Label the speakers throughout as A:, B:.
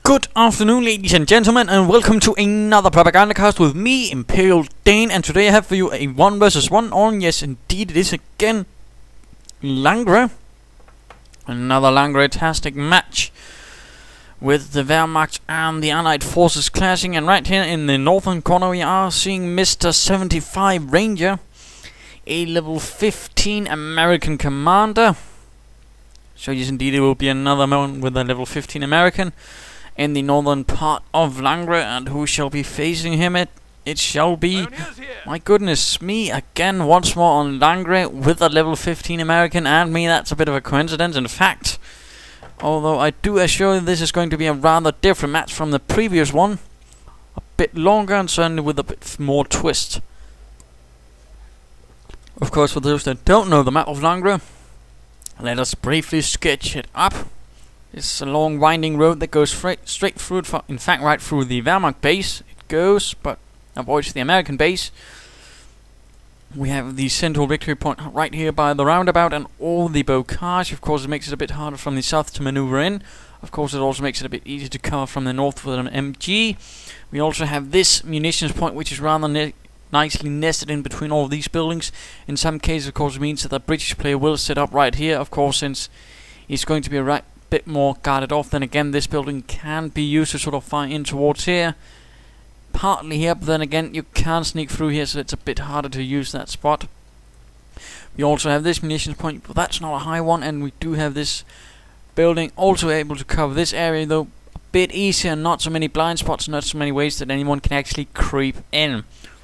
A: Good afternoon, ladies and gentlemen, and welcome to another Propagandacast with me, ImperialDane, and today I have for you a 1 vs 1 on, yes indeed it is again, Langres. Another Langres-tastic match with the Wehrmacht and the Allied forces clashing, and right here in the northern corner we are seeing Mr. 75Ranger, a level 15 American commander. So yes indeed it will be another one with a level 15 American in the northern part of Langres, and who shall be facing him? It shall be, my goodness me, again once more on Langres with a level 15 American and me. That's a bit of a coincidence in fact, although I do assure you this is going to be a rather different match from the previous one, a bit longer and certainly with a bit more twist. Of course, for those that don't know the map of Langres, let us briefly sketch it up. It's a long winding road that goes straight through it, in fact right through the Wehrmacht base it goes, but avoids the American base. We have the central victory point right here by the roundabout and all the bocage. Of course it makes it a bit harder from the south to maneuver in. Of course it also makes it a bit easier to cover from the north with an MG. We also have this munitions point which is rather nicely nested in between all of these buildings. In some cases of course it means that the British player will set up right here, of course, since he's going to be a bit more guarded off. Then again this building can be used to sort of fire in towards here, partly here, but then again you can sneak through here, so it's a bit harder to use that spot. We also have this munitions point, but that's not a high one, and we do have this building also able to cover this area, though a bit easier, not so many blind spots, not so many ways that anyone can actually creep in,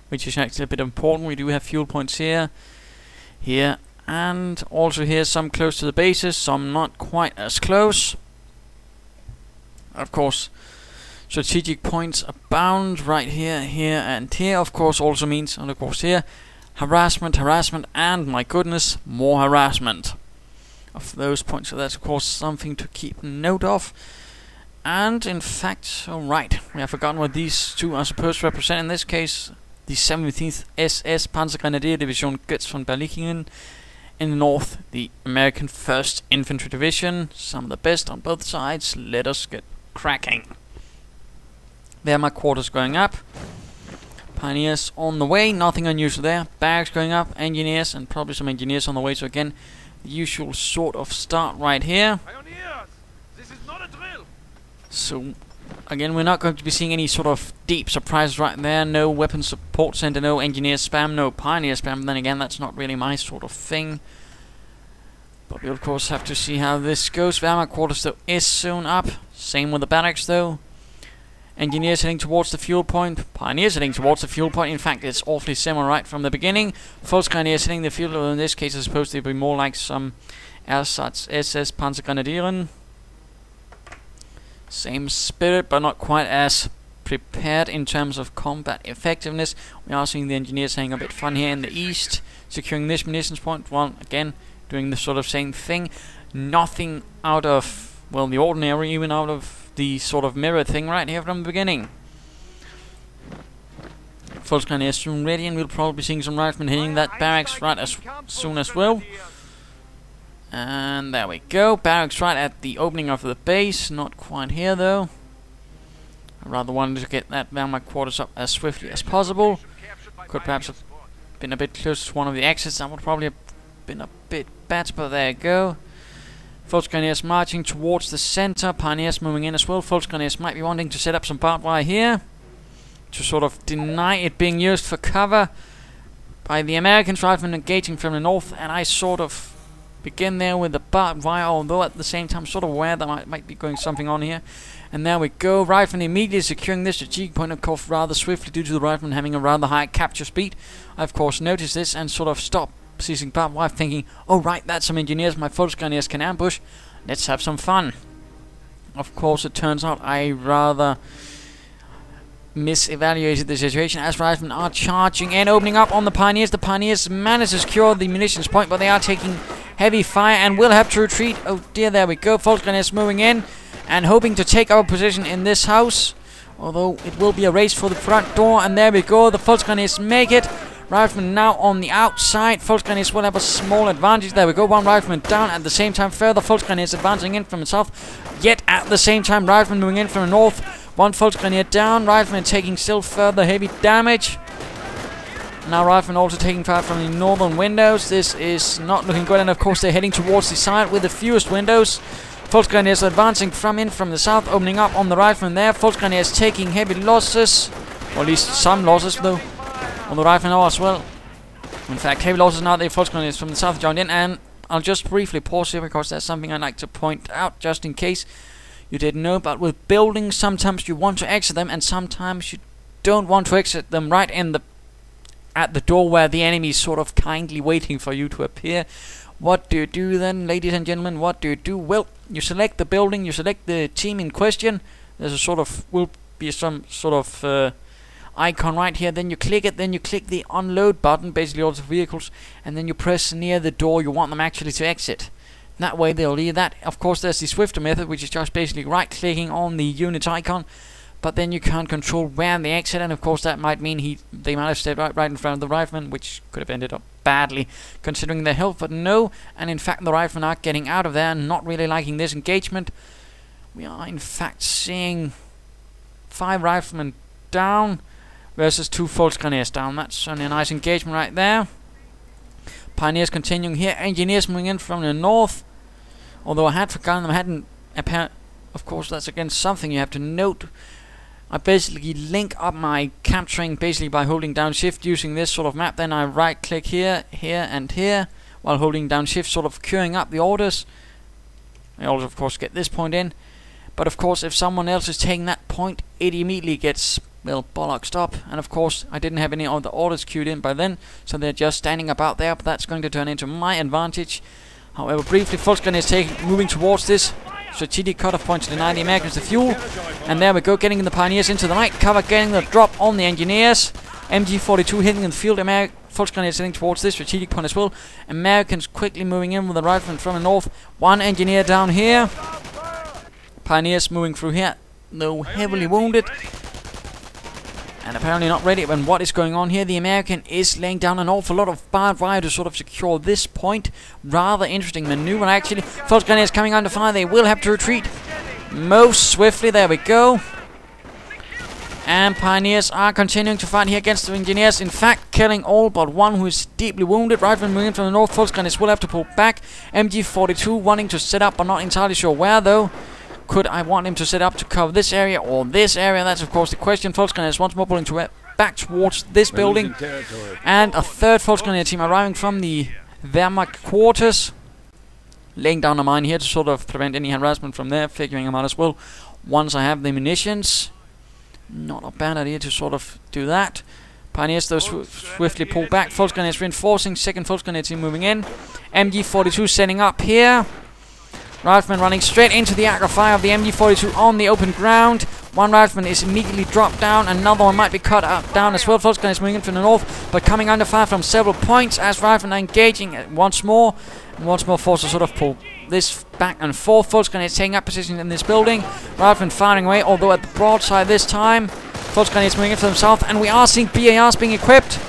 A: which is actually a bit important. We do have fuel points here, and also here, some close to the bases, some not quite as close. Of course, strategic points abound right here, here, and here. Of course, also means, and of course here, harassment, and my goodness, more harassment of those points. So that's of course something to keep note of. And in fact, alright, we have forgotten what these two are supposed to represent. In this case, the 17th SS Panzergrenadier Division gets von Berlichingen. In the north, the American 1st Infantry Division, some of the best on both sides. Let us get cracking. Wehrmacht quarters going up, pioneers on the way, nothing unusual there. Barracks going up, engineers, and probably some engineers on the way. So again, the usual sort of start right here.
B: Pioneers! This is not a drill.
A: So again, we're not going to be seeing any sort of deep surprises right there. No weapon support center, no engineer spam, no pioneer spam. Then again, that's not really my sort of thing. But we of course have to see how this goes. Wehrmacht quarters though is soon up. Same with the barracks though. Engineers heading towards the fuel point. Pioneers heading towards the fuel point. In fact, it's awfully similar right from the beginning. Volksgrenadiers hitting the fuel. In this case, it's supposed to be more like some ersatz SS Panzergrenadieren. Same spirit, but not quite as prepared in terms of combat effectiveness. We are seeing the engineers having a bit fun here in the east, securing this munitions point. Well, again, doing the sort of same thing. Nothing out of, well, the ordinary, even out of the sort of mirror thing right here from the beginning. Volksgrenadiers soon ready, and we'll probably be seeing some riflemen hitting that barracks right as soon as well. And there we go, barracks right at the opening of the base, not quite here though. I rather wanted to get that Wehrmacht quarters up as swiftly as possible. Could perhaps have been a bit closer to one of the exits, that would probably have been a bit better, but there you go. Volksgrenadiers marching towards the center, pioneers moving in as well. Volksgrenadiers might be wanting to set up some barbed wire here, to sort of deny it being used for cover by the Americans. Riflemen engaging from the north, and I sort of begin there with the barbed wire, although at the same time sort of aware that might be going something on here. And there we go, riflemen immediately securing this strategic point, of course rather swiftly due to the riflemen having a rather high capture speed. I of course noticed this and sort of stopped seizing barbed wire, thinking, oh right, that's some engineers my Volksgrenadiers can ambush, let's have some fun. Of course it turns out I rather misevaluated the situation, as riflemen are charging and opening up on the pioneers. The pioneers manage to secure the munitions point, but they are taking heavy fire and will have to retreat. Oh dear, there we go. Volksgrenadiers moving in and hoping to take our position in this house, although it will be a race for the front door. And there we go, the Volksgrenadiers make it. Riflemen now on the outside. Volksgrenadiers will have a small advantage. There we go, one rifleman down. At the same time, further Volksgrenadiers advancing in from the south. Yet at the same time, riflemen moving in from the north. One Volksgrenadier down. Riflemen taking still further heavy damage. Now riflemen also taking fire from the northern windows. This is not looking good, and of course they're heading towards the side with the fewest windows. Volksgrenadiers advancing from the south, opening up on the riflemen there. Volksgrenadiers taking heavy losses, or at least some losses though, on the riflemen now as well. In fact, heavy losses now. The Volksgrenadiers from the south joined in, and I'll just briefly pause here because there's something I'd like to point out, just in case you didn't know. But with buildings, sometimes you want to exit them, and sometimes you don't want to exit them right in at the door where the enemy is sort of kindly waiting for you to appear. What do you do then, ladies and gentlemen? What do you do? Well, you select the building, you select the team in question. There's a sort of, will be some sort of icon right here. Then you click it, then you click the unload button, basically all the vehicles, and then you press near the door you want them actually to exit. That way they'll leave that. Of course, there's the swifter method, which is just basically right-clicking on the unit icon. But then you can't control where they exit, and of course that might mean they might have stayed right in front of the rifleman, which could have ended up badly considering their health. But no, and in fact the riflemen are getting out of there, not really liking this engagement. We are in fact seeing 5 riflemen down versus 2 Volksgrenadiers down. That's certainly a nice engagement right there. Pioneers continuing here, engineers moving in from the north. Although I had forgotten them, I hadn't apparently. Of course, that's again something you have to note. I basically link up my capturing basically by holding down shift using this sort of map. Then I right click here, here and here while holding down shift, sort of queuing up the orders. I also of course get this point in. But of course if someone else is taking that point, it immediately gets, well, bollocksed up. And of course I didn't have any other orders queued in by then, so they're just standing about there, but that's going to turn into my advantage. However, briefly, Volksgrenadiers moving towards this strategic cutoff point to deny the Americans the fuel. And there we go, getting the Pioneers into the night cover, getting the drop on the engineers. MG42 hitting in the field. Volksgrenadiers heading towards this strategic point as well. Americans quickly moving in with the riflemen from the north. One engineer down here. Pioneers moving through here, though heavily wounded. And apparently not ready. And what is going on here? The American is laying down an awful lot of barbed wire to sort of secure this point. Rather interesting maneuver actually. Volksgrenadiers coming under fire. They will have to retreat most swiftly. There we go. And Pioneers are continuing to fight here against the engineers. In fact, killing all but one who is deeply wounded. Riflemen moving in from the north. Volksgrenadiers will have to pull back. MG42 wanting to set up, but not entirely sure where though. Could I want him to set up to cover this area or this area? That's of course the question. Volksgrenadiers once more pulling back towards this building. And a third Volksgrenadier team arriving from the Wehrmacht quarters. Laying down a mine here to sort of prevent any harassment from there. Figuring them out as well. Once I have the munitions. Not a bad idea to sort of do that. Pioneers though swiftly pull back. Volksgrenadiers reinforcing. Second Volksgrenadier team moving in. MG42 setting up here. Rifleman running straight into the arc of fire of the MG42 on the open ground. One rifleman is immediately dropped down. Another one might be cut down as well. Volksgrenadiers moving in from the north, but coming under fire from several points as riflemen are engaging once more. And once more forced to sort of pull this back and forth. Volksgrenadiers taking up positions in this building. Riflemen firing away, although at the broadside this time. Volksgrenadiers moving in from the south, and we are seeing BARs being equipped.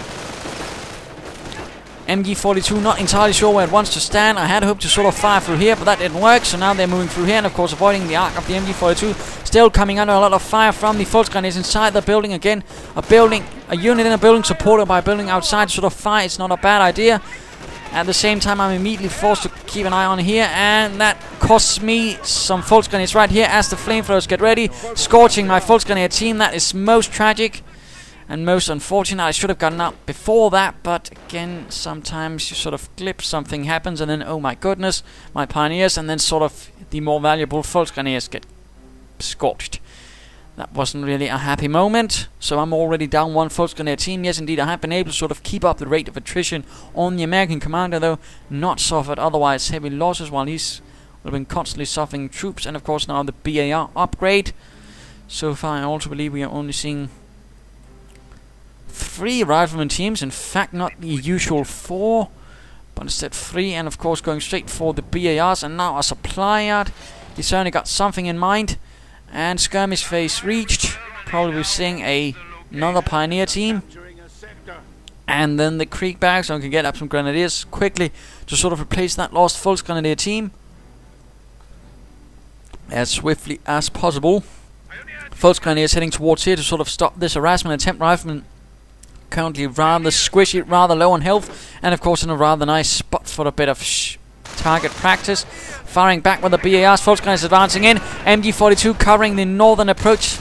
A: MG42 not entirely sure where it wants to stand. I had hoped to sort of fire through here, but that didn't work, so now they're moving through here and of course avoiding the arc of the MG42. Still coming under a lot of fire from the Volksgrenadiers inside the building again. A unit in a building supported by a building outside sort of fire. It's not a bad idea. At the same time I'm immediately forced to keep an eye on here, and that costs me some Volksgrenadiers right here as the flamethrowers get ready. Scorching my Volksgrenadier team. That is most tragic. And most unfortunate. I should have gotten up before that, but again, sometimes you sort of clip, something happens, and then, oh my goodness, my Pioneers, and then sort of the more valuable Volksgrenadiers get scorched. That wasn't really a happy moment, so I'm already down one Volksgrenadier team. Yes, indeed, I have been able to sort of keep up the rate of attrition on the American commander, though, not suffered otherwise heavy losses, while he's been constantly suffering troops, and of course now the BAR upgrade. So far, I also believe we are only seeing 3 rifleman teams, in fact not the usual 4, but instead 3, and of course going straight for the BARs. And now a supply yard. He certainly got something in mind, and skirmish phase reached. Probably seeing another Pioneer team, And then the Krieg back, so we can get up some Grenadiers quickly to sort of replace that lost Volksgrenadier team as swiftly as possible. Volksgrenadiers heading towards here to sort of stop this harassment attempt. Riflemen currently rather squishy, rather low on health, and of course in a rather nice spot for a bit of target practice. Firing back with the BARs, Volksgrenadiers advancing in. MG42 covering the northern approach.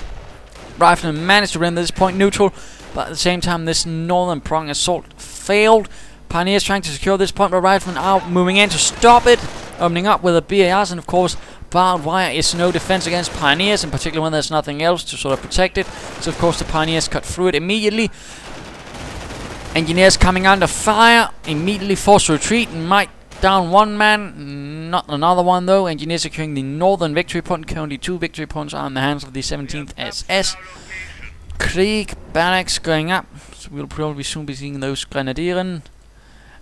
A: Riflemen managed to render this point neutral, but at the same time this northern prong assault failed. Pioneers trying to secure this point, but Riflemen are moving in to stop it, opening up with the BARs, and of course barbed wire is no defense against Pioneers, in particular when there's nothing else to sort of protect it. So of course the Pioneers cut through it immediately. Engineers coming under fire, immediately forced to retreat, and might down one man, not another one though. Engineers securing the northern victory point. Currently 2 victory points are in the hands of the 17th SS. Krieg barracks going up, so we'll probably soon be seeing those Grenadieren.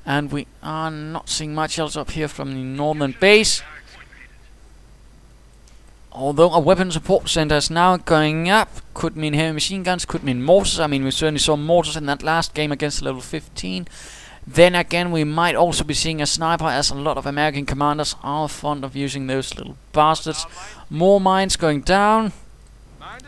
A: And we are not seeing much else up here from the northern base. Although a weapon support center is now going up, could mean heavy machine guns, could mean mortars. I mean, we certainly saw mortars in that last game against level 15. Then again, we might also be seeing a sniper, as a lot of American commanders are fond of using those little bastards. More mines going down.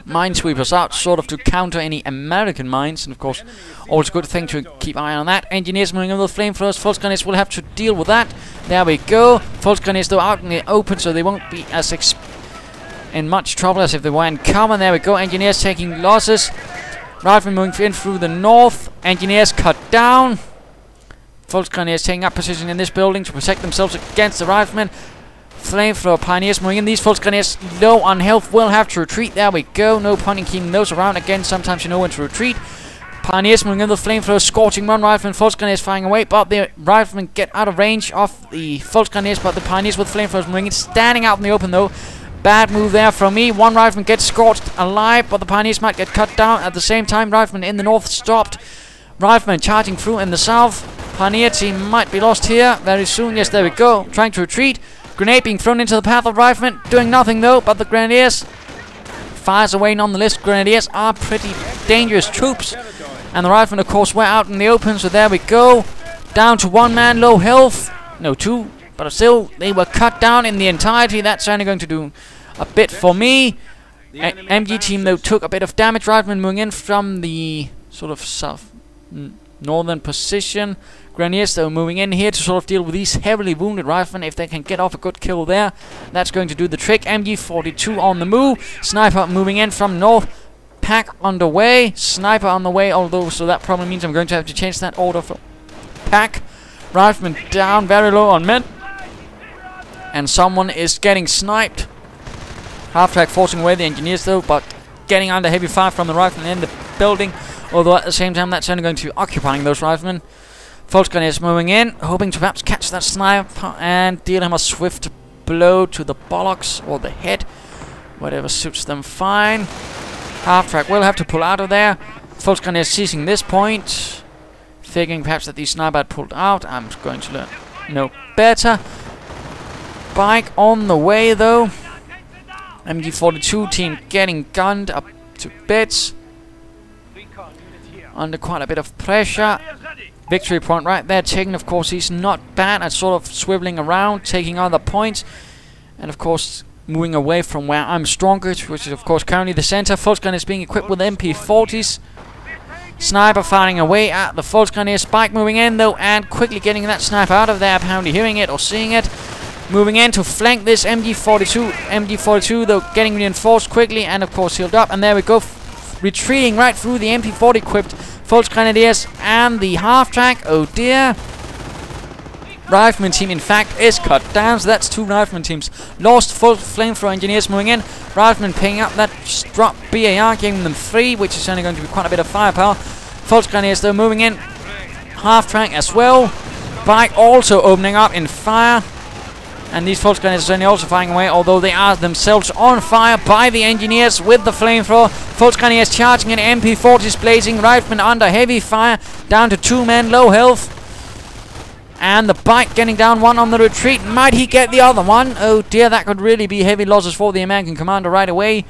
A: Minesweepers out, sort of to counter any American mines, and of course, always a good thing to keep eye on that. Engineers moving over the flamethrowers. Volksgrenadiers will have to deal with that. There we go. Volksgrenadiers though out in the open, so they won't be as in much trouble as if they were in common. There we go. Engineers taking losses. Riflemen moving in through the north. Engineers cut down. Volksgrenadiers taking up position in this building to protect themselves against the riflemen. Flamethrower Pioneers moving in. These Volksgrenadiers low on health will have to retreat. There we go. No point in keeping those around. Again, sometimes you know when to retreat. Pioneers moving in the flamethrower, scorching run. Riflemen, Volksgrenadiers firing away, but the riflemen get out of range of the Volksgrenadiers, but the Pioneers with flamethrowers moving in, standing out in the open though. Bad move there from me. One rifleman gets scorched alive, but the Pioneers might get cut down. At the same time, riflemen in the north stopped. Riflemen charging through in the south. Pioneer team might be lost here very soon. Yes, there we go. Trying to retreat. Grenade being thrown into the path of riflemen. Doing nothing though, but the Grenadiers fires away nonetheless. Grenadiers are pretty dangerous troops. And the riflemen, of course, were out in the open, so there we go. Down to 1 man, low health. No, 2. But still, they were cut down in the entirety. That's only going to do a bit for me. MG team, though, took a bit of damage. Riflemen moving in from the sort of south northern position. Grenadiers, though, moving in here to sort of deal with these heavily wounded riflemen. If they can get off a good kill there, that's going to do the trick. MG42 on the move. Sniper moving in from north. Pack underway. Sniper on the way, although, so that probably means I'm going to have to change that order for pack. Riflemen down very low on men. And someone is getting sniped. Half-track forcing away the engineers though, but getting under heavy fire from the riflemen in the building. Although at the same time, that's only going to be occupying those riflemen. Volksgrenadiers moving in, hoping to perhaps catch that sniper and deal him a swift blow to the bollocks or the head. Whatever suits them fine. Half-track will have to pull out of there. Volksgrenadiers seizing this point. Figuring perhaps that the sniper had pulled out. I'm going to learn no better. Bike on the way though. MG42 team getting gunned up to bits. Under quite a bit of pressure. Victory point right there taken. Of course, he's not bad at sort of swiveling around, taking other points. And of course, moving away from where I'm stronger, which is of course currently the center. Volksgrenadier is being equipped with MP40s. Sniper firing away at the Volksgrenadier. Spike moving in though, and quickly getting that sniper out of there, apparently hearing it or seeing it. Moving in to flank this MG42. MG42 though getting reinforced quickly and of course healed up. And there we go, retreating right through the MP40 equipped Volksgrenadiers and the half-track. Oh dear. Rifleman team in fact is cut down, so that's 2 rifleman teams lost. Full flamethrower engineers moving in. Rifleman picking up that drop BAR, giving them 3, which is only going to be quite a bit of firepower. Volksgrenadiers though moving in. Half-track as well. Bike also opening up in fire. And these Volksgrenadiers are certainly also firing away, although they are themselves on fire by the engineers with the flamethrower. Volksgrenadiers charging in, MP40s blazing, riflemen under heavy fire, down to 2 men, low health. And the bike getting down 1 on the retreat. Might he get the other one? Oh dear, that could really be heavy losses for the American commander right away.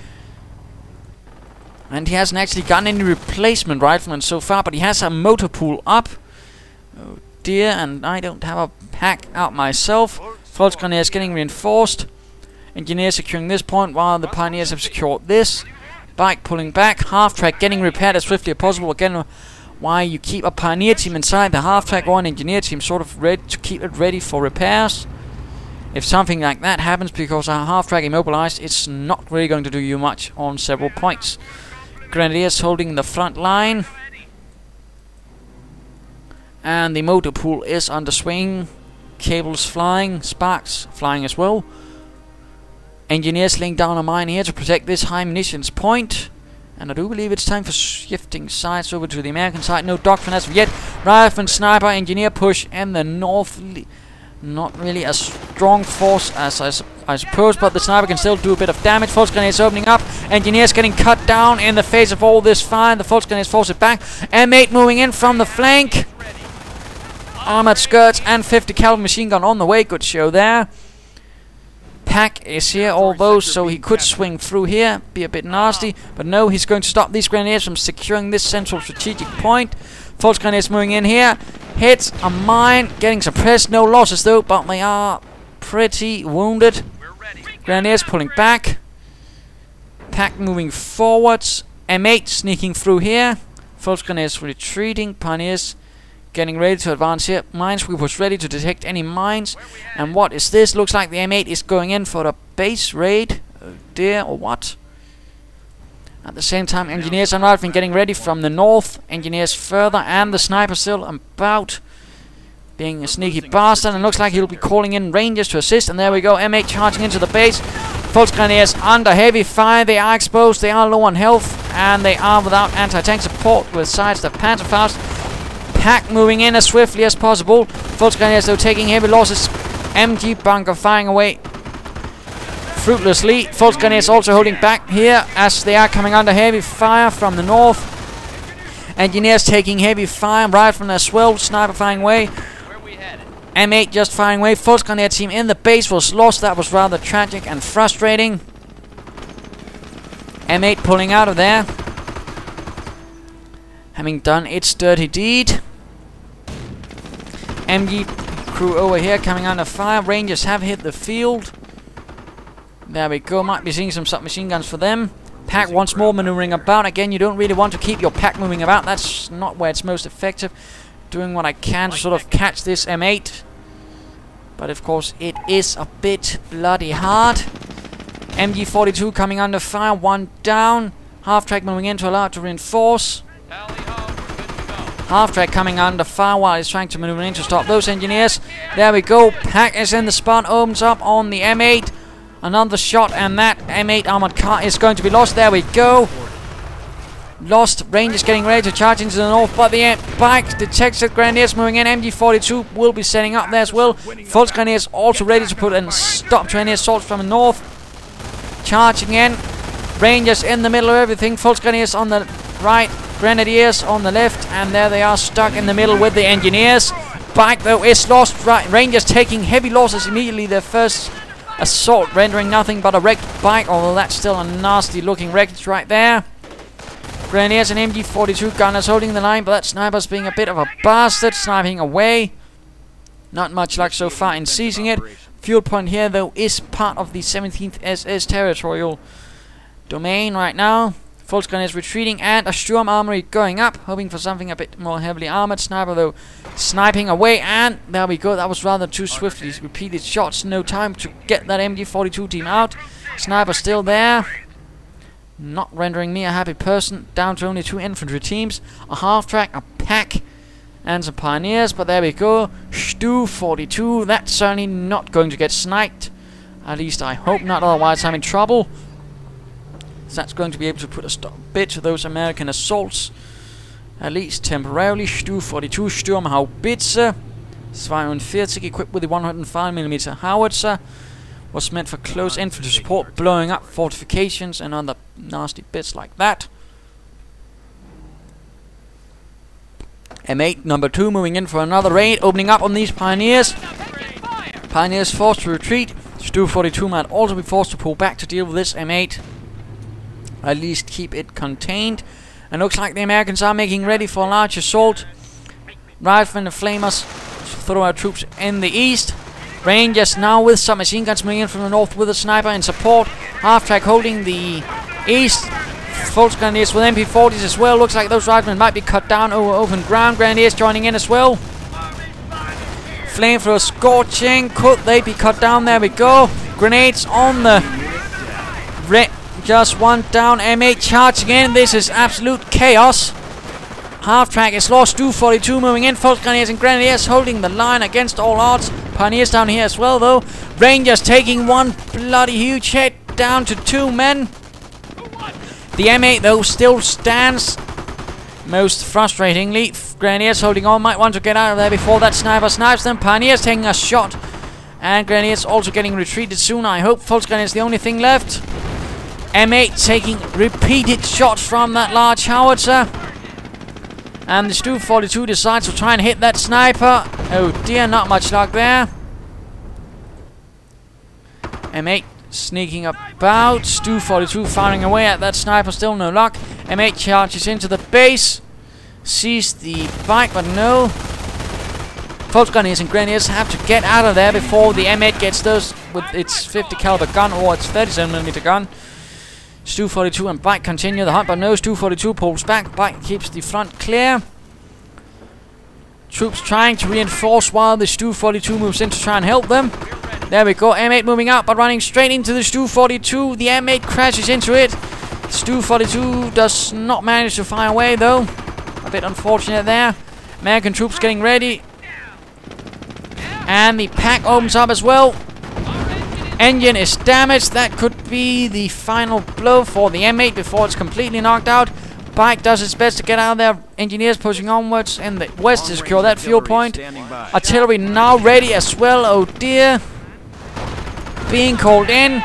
A: And he hasn't actually gotten any replacement riflemen so far, but he has a motor pool up. dear, and I don't have a pack out myself. Volksgrenadiers getting reinforced. Engineers securing this point while the pioneers have secured this. Bike pulling back. Half-track getting repaired as swiftly as possible. Again, why you keep a pioneer team inside the half-track or an engineer team sort of ready to keep it ready for repairs. If something like that happens because a half-track immobilized, it's not really going to do you much on several points. Grenadiers holding the front line. And the motor pool is under swing. Cables flying, sparks flying as well. Engineers laying down a mine here to protect this high munitions point. And I do believe it's time for shifting sides over to the American side. No doctrine as of yet. Rifle and sniper, engineer push, and the north. Not really a strong force as I suppose, but the sniper can still do a bit of damage. Volksgrenadiers opening up. Engineers getting cut down in the face of all this fire. The Volksgrenadiers force it back. M8 moving in from the flank. Armored skirts and 50 caliber machine gun on the way. Good show there. Pack is here, although, so he could swing through here, be a bit nasty, but no, he's going to stop these grenadiers from securing this central strategic point. Volksgrenadiers moving in here, hits a mine, getting suppressed, no losses though, but they are pretty wounded. Grenadiers pulling back. Pack moving forwards. M8 sneaking through here. Volksgrenadiers retreating. Pioneers getting ready to advance here. Minesweepers ready to detect any mines. And what is this? Looks like the M8 is going in for a base raid. Oh dear, or what? At the same time, engineers and riflemen getting ready from the north. Engineers further, and the sniper still about being a sneaky bastard. And looks like he'll be calling in Rangers to assist. And there we go, M8 charging into the base. Volksgrenadiers under heavy fire. They are exposed, they are low on health, and they are without anti-tank support with sides the Panzerfaust. Pack moving in as swiftly as possible. Volksgrenadiers though taking heavy losses. MG bunker firing away fruitlessly. Volksgrenadiers also holding back here as they are coming under heavy fire from the north. Engineers taking heavy fire. Riflemen as well. Sniper firing away. M8 just firing away. Volksgrenadier team in the base was lost. That was rather tragic and frustrating. M8 pulling out of there, having done its dirty deed. MG crew over here coming under fire. Rangers have hit the field. There we go. Might be seeing some submachine guns for them. Pack once more maneuvering about. Again, you don't really want to keep your pack moving about. That's not where it's most effective. Doing what I can to sort of catch this M8. But of course, it is a bit bloody hard. MG42 coming under fire. One down. Half-track moving in to allow it to reinforce. Half-track coming under fire while he's trying to maneuver in to stop those engineers. There we go. Pack is in the spot. Opens up on the M8. Another shot, and that M8 armored car is going to be lost. There we go. Lost. Rangers getting ready to charge into the north, but the bike detects it. Grenadiers moving in. MG42 will be setting up there as well. Volksgrenadiers also ready to put a stop to any assaults from the north. Charging in. Rangers in the middle of everything. Volksgrenadiers on the right. Grenadiers on the left, and there they are stuck in the middle with the engineers. Bike though is lost. Rangers taking heavy losses immediately. Their first assault rendering nothing but a wrecked bike, although that's still a nasty looking wreckage right there. Grenadiers and MG42 gunners holding the line, but that sniper's being a bit of a bastard, sniping away. Not much luck so far in seizing it. Fuel point here though is part of the 17th SS territorial domain right now. Volksgrenadiers retreating, and a Sturm armory going up, hoping for something a bit more heavily armored. Sniper though sniping away, and there we go. That was rather too swiftly repeated shots. No time to get that MG42 team out. Sniper still there, not rendering me a happy person. Down to only 2 infantry teams, a half-track, a pack, and some pioneers. But there we go. Stu 42. That's certainly not going to get sniped. At least I hope not, otherwise I'm in trouble. That's going to be able to put a bit to those American assaults, at least temporarily. Stu 42 Sturmhaubitze 42, equipped with the 105mm howitzer, was meant for close infantry support, blowing up fortifications and other nasty bits like that. M8 number 2 moving in for another raid, opening up on these pioneers. Pioneers forced to retreat. Stu 42 might also be forced to pull back to deal with this M8. At least keep it contained. And looks like the Americans are making ready for a large assault. Riflemen and flamers through our troops in the east. Rangers now with some machine guns moving in from the north with a sniper in support. Half-track holding the east. Panzergrenadiers with MP40s as well. Looks like those riflemen might be cut down over open ground. Grenadiers joining in as well. Flamethrower scorching. Could they be cut down? There we go. Grenades on the just one down. M8 charging in. This is absolute chaos. Half-track is lost. Stu-42 moving in. Panzergrenadiers and Grenadiers holding the line against all odds. Pioneers down here as well though. Rangers taking one bloody huge hit down to 2 men. The M8 though still stands. Most frustratingly, Grenadiers holding on, might want to get out of there before that sniper snipes them. Pioneers taking a shot, and Grenadiers also getting retreated soon, I hope. Panzergrenadiers the only thing left. M8 taking repeated shots from that large howitzer. And the Stu-42 decides to try and hit that sniper. Oh dear, not much luck there. M8 sneaking about. Stu-42 firing away at that sniper, still no luck. M8 charges into the base. Sees the bike, but no. Panzergrenadiers and Grenadiers have to get out of there before the M8 gets those with its 50 caliber gun or its 37mm gun. Stu-42 and bike continue the hunt, but no. Stu-42 pulls back. Bike keeps the front clear. Troops trying to reinforce while the Stu-42 moves in to try and help them. There we go. M8 moving out, but running straight into the Stu-42. The M8 crashes into it. Stu-42 does not manage to fire away though. A bit unfortunate there. American troops getting ready. And the pack opens up as well. Engine is damaged. That could be the final blow for the M8 before it's completely knocked out. Bike does its best to get out of there. Engineers pushing onwards in the west to secure that fuel point. Artillery now ready as well. Oh dear. Being called in.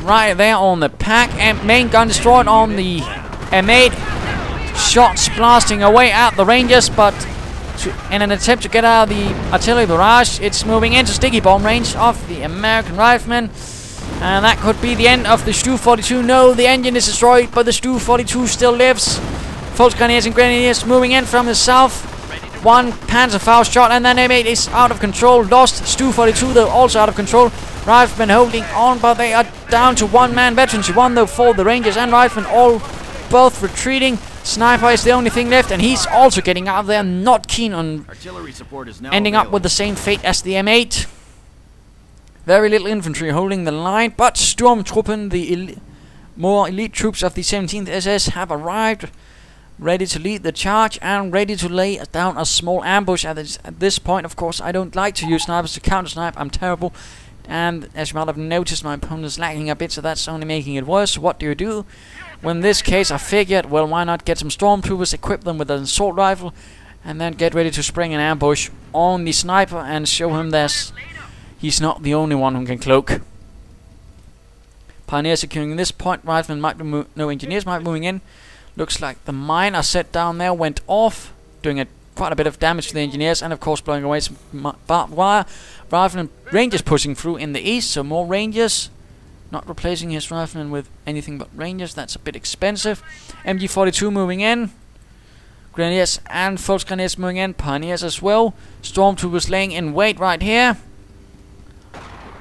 A: Right there on the pack. And main gun destroyed on the M8. Shots blasting away at the Rangers, but in an attempt to get out of the artillery barrage, it's moving into sticky bomb range of the American riflemen. And that could be the end of the Stu-42. No, the engine is destroyed, but the Stu-42 still lives. Panzergrenadiers and Grenadiers moving in from the south. One Panzerfaust shot, and then M8 is out of control. Lost. Stu-42 though also out of control. Riflemen holding on, but they are down to 1 man. Veterans 1 though for the Rangers and Riflemen all both retreating. Sniper is the only thing left, and he's also getting out of there. Not keen on ending up with the same fate as the M8. Very little infantry holding the line, but Sturmtruppen, the more elite troops of the 17th SS, have arrived, ready to lead the charge and ready to lay down a small ambush. At this point, of course, I don't like to use snipers to counter-snipe. I'm terrible. And as you might have noticed, my opponent is lagging a bit, so that's only making it worse. So what do? Well, in this case, I figured, well, why not get some stormtroopers, equip them with an assault rifle, and then get ready to spring an ambush on the sniper and show him that he's not the only one who can cloak. Pioneers securing this point. Riflemen might be no engineers might be moving in. Looks like the miner set down there went off, doing quite a bit of damage to the engineers, and of course blowing away some barbed wire. Riflemen Rangers pushing through in the east, so more Rangers. Not replacing his riflemen with anything but Rangers, that's a bit expensive. MG42 moving in. Grenadiers and Panzergrenadiers moving in. Pioneers as well. Stormtroopers laying in wait right here.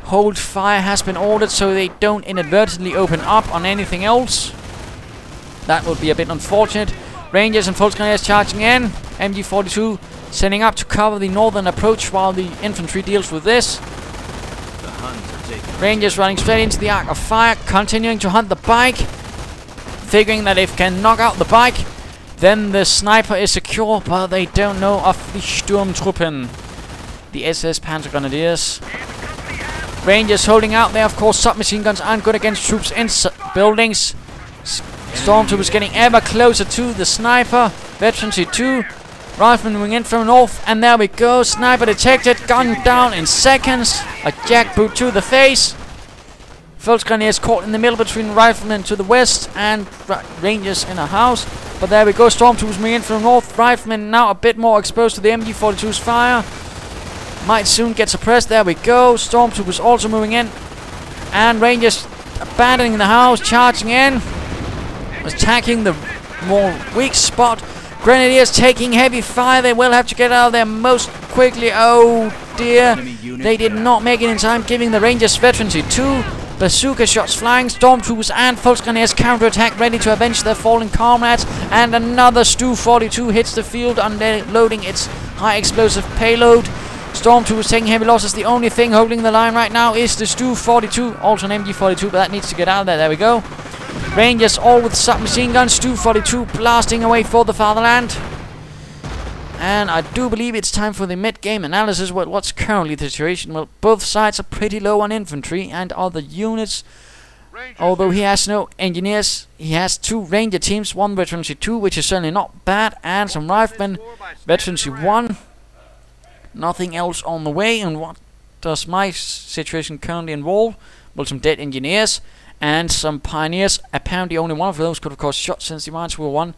A: Hold fire has been ordered so they don't inadvertently open up on anything else. That would be a bit unfortunate. Rangers and Panzergrenadiers charging in. MG42 sending up to cover the northern approach while the infantry deals with this. Rangers running straight into the arc of fire, continuing to hunt the bike, figuring that if they can knock out the bike, then the sniper is secure, but they don't know of the Sturmtruppen, the SS Panzergrenadiers. Rangers holding out there, of course. Submachine guns aren't good against troops in buildings. Stormtroopers getting ever closer to the sniper. Veterans 2. Rifleman moving in from north, and there we go. Sniper detected, gun down in seconds. A jackboot to the face. Panzergrenadiers caught in the middle between riflemen to the west and Rangers in a house. But there we go. Stormtroopers moving in from north. Riflemen now a bit more exposed to the MG42's fire. Might soon get suppressed. There we go. Stormtroopers also moving in, and Rangers abandoning the house, charging in, attacking the more weak spot. Grenadiers taking heavy fire. They will have to get out of there most quickly. Oh dear. They did not make it in time, giving the Rangers veterancy 2. Bazooka shots flying. Stormtroopers and Volksgrenadiers counterattack, ready to avenge their fallen comrades. And another Stu-42 hits the field, unloading its high explosive payload. Stormtroopers taking heavy losses. The only thing holding the line right now is the Stu-42. Also an MG-42, but that needs to get out of there. There we go. Rangers all with submachine guns. Stu-42 blasting away for the fatherland. And I do believe it's time for the mid-game analysis. Well, what's currently the situation? Well, both sides are pretty low on infantry and other units. Although he has no engineers, he has 2 ranger teams, 1 veterancy 2, which is certainly not bad, and some riflemen, veterancy 1. Nothing else on the way. And what does my situation currently involve? Well, some dead engineers and some pioneers. Apparently only one of those could have caused shots, since the Minesweeper 1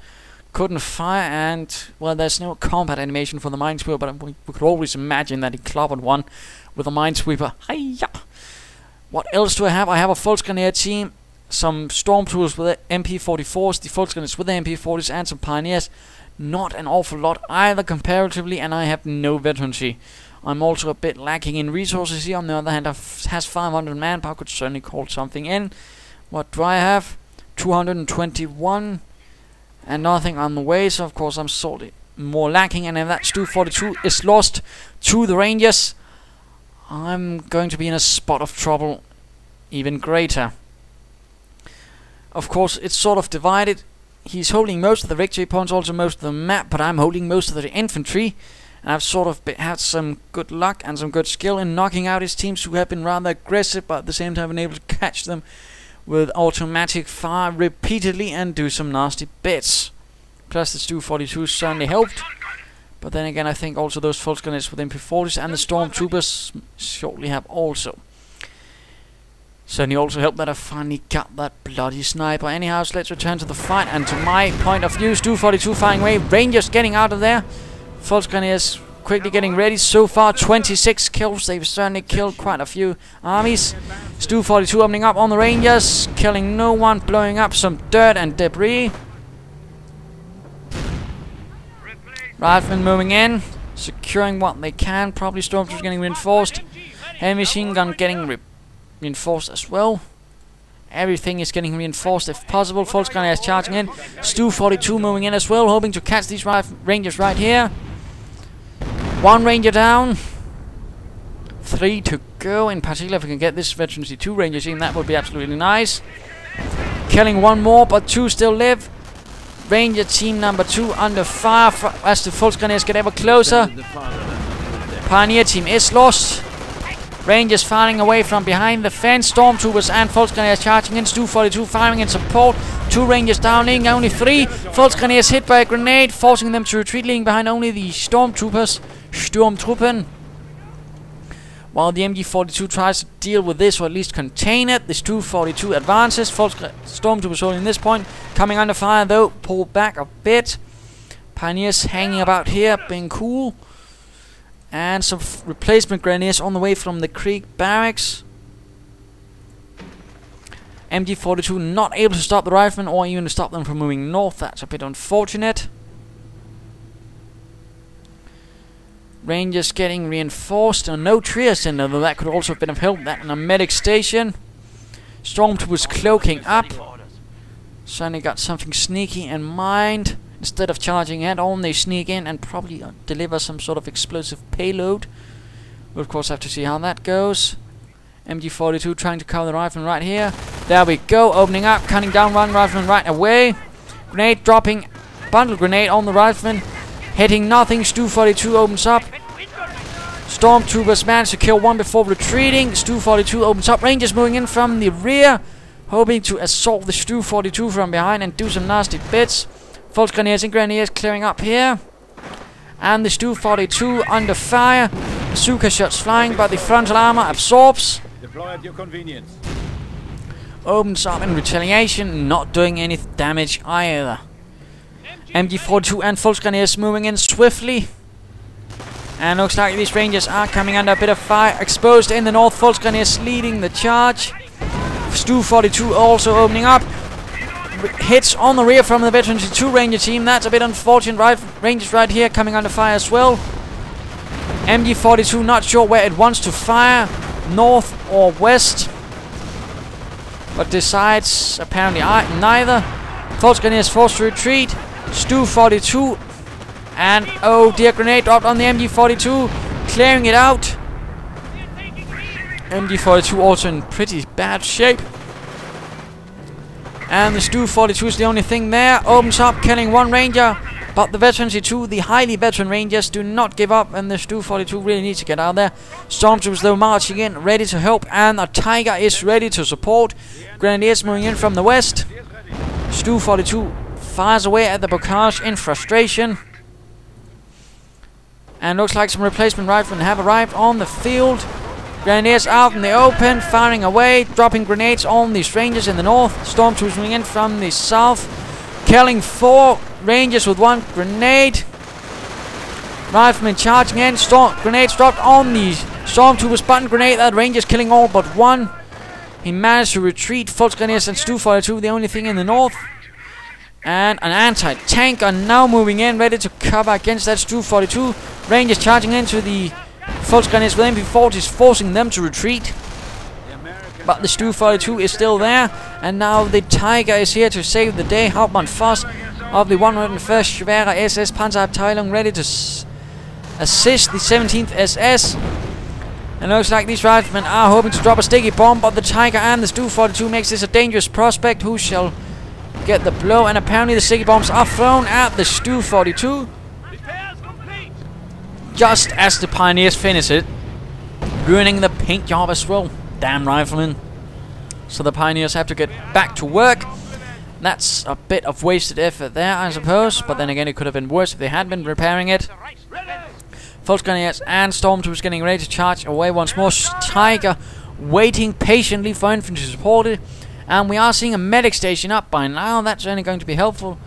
A: couldn't fire, and well, there's no combat animation for the Minesweeper, but we could always imagine that he clobbered one with a Minesweeper. Hiya! What else do I have? I have a Volksgrenadier team, some Stormtroopers with the MP44s, the Volksgrenadiers with the MP40s, and some pioneers. Not an awful lot either comparatively, and I have no veterancy. I'm also a bit lacking in resources here. On the other hand, has 500 manpower, could certainly call something in. What do I have? 221. And nothing on the way, so of course I'm sort of more lacking. And if that Stu-42 is lost to the Rangers, I'm going to be in a spot of trouble even greater. Of course, it's sort of divided. He's holding most of the victory points, also most of the map, but I'm holding most of the infantry. And I've sort of had some good luck and some good skill in knocking out his teams, who have been rather aggressive, but at the same time been able to catch them with automatic fire repeatedly and do some nasty bits. Plus the Stu-42 certainly helped. But then again, I think also those Volksgrenadiers with MP40s and the Stormtroopers shortly have also. Certainly also helped that I finally got that bloody sniper. Anyhow, so let's return to the fight, and to my point of view, Stu-42 firing away, Rangers getting out of there. Volksgrenadiers quickly getting ready. So far 26 kills. They've certainly killed quite a few armies. Stu-42 opening up on the Rangers, killing no one, blowing up some dirt and debris. Riflemen moving in, securing what they can. Probably Stormtroopers getting reinforced. Heavy machine gun getting reinforced as well. Everything is getting reinforced if possible. Volksgrenadiers charging in. Stu-42 moving in as well, hoping to catch these Rangers right here. 1 Ranger down. 3 to go. In particular, if we can get this veterancy 2 Ranger team, that would be absolutely nice. Killing 1 more, but 2 still live. Ranger team number 2 under fire as the Volksgrenadiers get ever closer. Pioneer team is lost. Rangers firing away from behind the fence. Stormtroopers and Volksgrenadiers charging in. Stu-42 firing in support. 2 Rangers down, leaving only 3. Volksgrenadiers hit by a grenade, forcing them to retreat, leaving behind only the Stormtroopers. Sturmtruppen. While the MG-42 tries to deal with this, or at least contain it, the Stu-42 advances. Stormtroopers holding this point. Coming under fire though, pull back a bit. Pioneers hanging about here, being cool. And some replacement grenadiers on the way from the Creek barracks. MG-42 not able to stop the riflemen, or even to stop them from moving north. That's a bit unfortunate. Rangers getting reinforced, and no Trier Center, though that could also have been of help. That in a medic station. Stormtroopers cloaking up. Suddenly got something sneaky in mind. Instead of charging head on, they sneak in and probably deliver some sort of explosive payload. We'll of course have to see how that goes. MG-42 trying to cover the rifleman right here. There we go, opening up, cutting down one rifleman right away. Grenade dropping, bundle grenade on the rifleman. Hitting nothing, Stu-42 opens up. Stormtroopers manage to kill 1 before retreating. Stu-42 opens up, Rangers moving in from the rear, hoping to assault the Stu-42 from behind and do some nasty bits. Volksgrenadiers and Grenadiers clearing up here. And the Stu-42 under fire. Bazooka shots flying, but the frontal armor absorbs.
C: Deploy at your convenience.
A: Opens up in retaliation, not doing any damage either. MG-42 and Volksgrenadiers moving in swiftly. And looks like these Rangers are coming under a bit of fire. Exposed in the north, Volksgrenadiers leading the charge. Stu-42 also opening up. hits on the rear from the Veterans 2 Ranger team. That's a bit unfortunate. Rangers right here coming under fire as well. MG42 not sure where it wants to fire, north or west, but decides apparently neither. Panzergrenadiers forced to retreat. Stu 42 and oh dear, grenade dropped on the MG42, clearing it out. MG42 also in pretty bad shape. And the Stu 42 is the only thing there. Opens up, killing one Ranger. But the Veterans 2, the highly veteran Rangers, do not give up. And the Stu 42 really needs to get out there. Stormtroopers though marching in, ready to help. And the Tiger is ready to support. Grenadiers moving in from the west. Stu 42 fires away at the Bocage in frustration. And looks like some replacement riflemen have arrived on the field. Grenadiers out in the open, firing away, dropping grenades on these Rangers in the north. Stormtroopers moving in from the south, killing 4 Rangers with 1 grenade. Riflemen charging in, grenades dropped on the Stormtroopers, button grenade. That Rangers killing all but 1. He managed to retreat. Panzergrenadiers and Stu 42, the only thing in the north. And an anti-tank are now moving in, ready to cover against that Stu 42. Rangers charging into the Panzergrenadiers with MP40s, forcing them to retreat. But the Stu 42 is still there, and now the Tiger is here to save the day. Hauptmann Voss of the 101st Schwere SS Panzerabteilung ready to assist the 17th SS. And looks like these riflemen are hoping to drop a sticky bomb, but the Tiger and the Stu 42 makes this a dangerous prospect. Who shall get the blow? And apparently the sticky bombs are thrown at the Stu 42. Just as the Pioneers finish it, ruining the paint job as well. Damn riflemen. So the Pioneers have to get back to work. That's a bit of wasted effort there, I suppose. But then again, it could have been worse if they had been repairing it. Panzergrenadiers and Stormtroopers getting ready to charge away once more. Tiger waiting patiently for infantry to support it. And we are seeing a medic station up by now. That's only going to be helpful.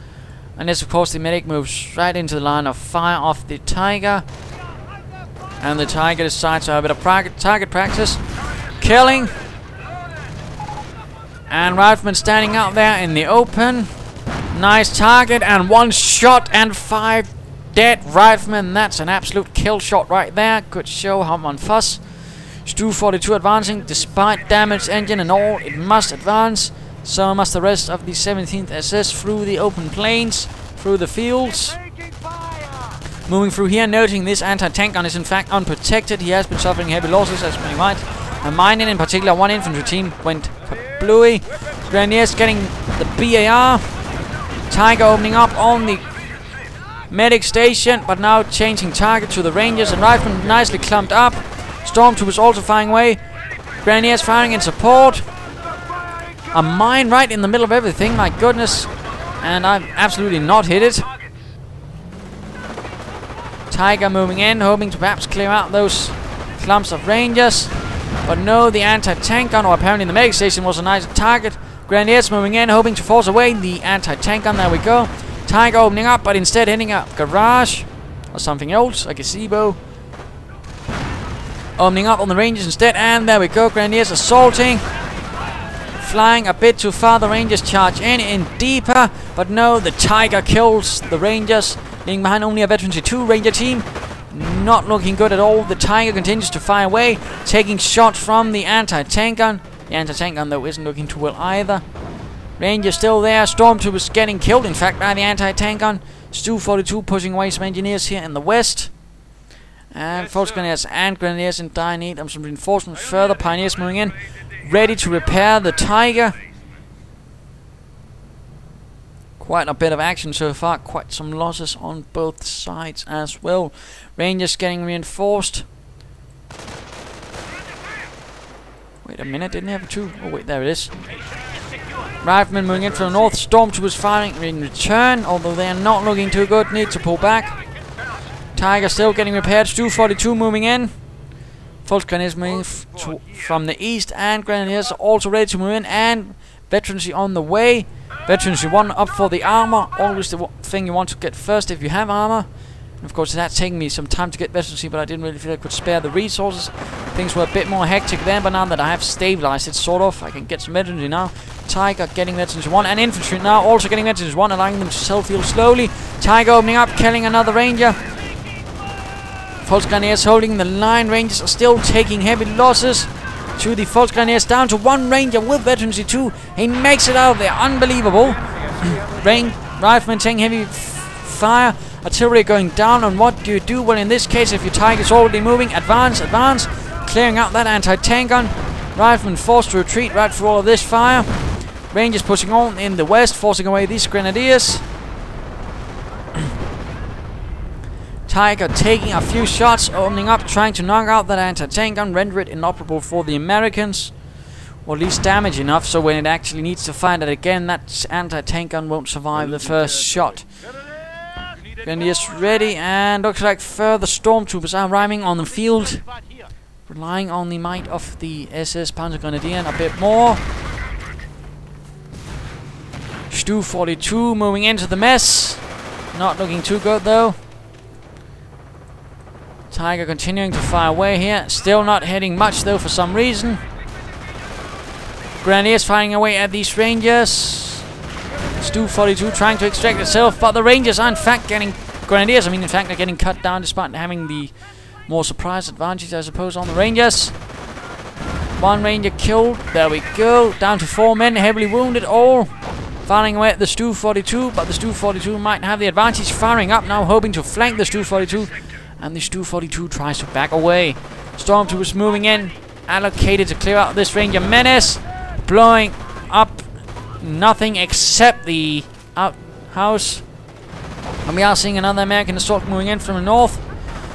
A: Unless, of course, the medic moves right into the line of fire of the Tiger. And the Tiger decides to have a bit of target practice. Killing. And riflemen standing out there in the open. Nice target. And 1 shot and 5 dead riflemen. That's an absolute kill shot right there. Good show, Hauptmann Voss. Stu 42 advancing. Despite damaged engine and all, it must advance. So must the rest of the 17th SS through the open plains, through the fields. Moving through here, noting this anti-tank gun is in fact unprotected. He has been suffering heavy losses, as many might. And mine in particular, 1 infantry team went kablooey. Grenadiers getting the BAR. Tiger opening up on the medic station, but now changing target to the Rangers. And riflemen nicely clumped up. Stormtroopers also firing away. Grenadiers firing in support. A mine right in the middle of everything, my goodness. And I've absolutely not hit it. Tiger moving in, hoping to perhaps clear out those clumps of Rangers. But no, the anti-tank gun, or apparently the medic station, was a nice target. Grenadiers moving in, hoping to force away the anti-tank gun. There we go. Tiger opening up, but instead hitting a garage. Or something else, a gazebo. Opening up on the Rangers instead, and there we go. Grenadiers assaulting. Flying a bit too far, the Rangers charge in deeper. But no, the Tiger kills the Rangers. Leaving behind only a Veterans 2 Ranger team. Not looking good at all. The Tiger continues to fire away, taking shots from the anti-tank gun. The anti-tank gun, though, isn't looking too well either. Rangers still there. Stormtroopers getting killed, in fact, by the anti-tank gun. Stu 42 pushing away some engineers here in the west. And Panzergrenadiers and Grenadiers in dire need of some reinforcements. Further Pioneers moving in, ready to repair the Tiger. Quite a bit of action so far, quite some losses on both sides as well. Rangers getting reinforced. Wait a minute, didn't they have 2? Oh wait, there it is. Riflemen moving in from the north, Stormtroopers firing in return, although they are not looking too good, need to pull back. Tiger still getting repaired, Stu 42 moving in. Panzergrenadiers moving from the east, and Grenadiers are also ready to move in, and Veterancy on the way. Veterans 1 up for the armor, always the thing you want to get first if you have armor. And of course that's taking me some time to get veterancy, but I didn't really feel I could spare the resources. Things were a bit more hectic then, but now that I have stabilized it, sort of, I can get some veterans now. Tiger getting veterans 1, and infantry now also getting veterans 1, allowing them to self-heal slowly. Tiger opening up, killing another ranger. Panzergrenadiers holding the line. Rangers are still taking heavy losses. To the Panzergrenadiers, down to 1 ranger with veterancy 2. He makes it out of there, unbelievable. Riflemen taking heavy fire. Artillery going down, and what do you do? Well, in this case, if your Tiger is already moving, advance, advance. Clearing out that anti-tank gun. Riflemen forced to retreat right through all of this fire. Rangers pushing on in the west, forcing away these grenadiers. Tiger taking a few shots, opening up, trying to knock out that anti-tank gun, render it inoperable for the Americans. Or at least damage enough, so when it actually needs to fire it again, that anti-tank gun won't survive the first shot. Grenadiers ready, and looks like further stormtroopers are arriving on the field. Relying on the might of the SS Panzergrenadier a bit more. Stu 42 moving into the mess. Not looking too good though. Tiger continuing to fire away here. Still not hitting much though for some reason. Grenadiers firing away at these Rangers. Stu 42 trying to extract itself, but the Rangers are in fact getting... Grenadiers, I mean, in fact, they're getting cut down despite having the more surprise advantage, I suppose, on the Rangers. 1 Ranger killed. There we go. Down to 4 men, heavily wounded all. Firing away at the Stu 42, but the Stu 42 might have the advantage. Firing up now, hoping to flank the Stu 42. And the Stu 42 tries to back away. Stormtroopers moving in, allocated to clear out this Ranger menace. Blowing up nothing except the outhouse. And we are seeing another American assault moving in from the north.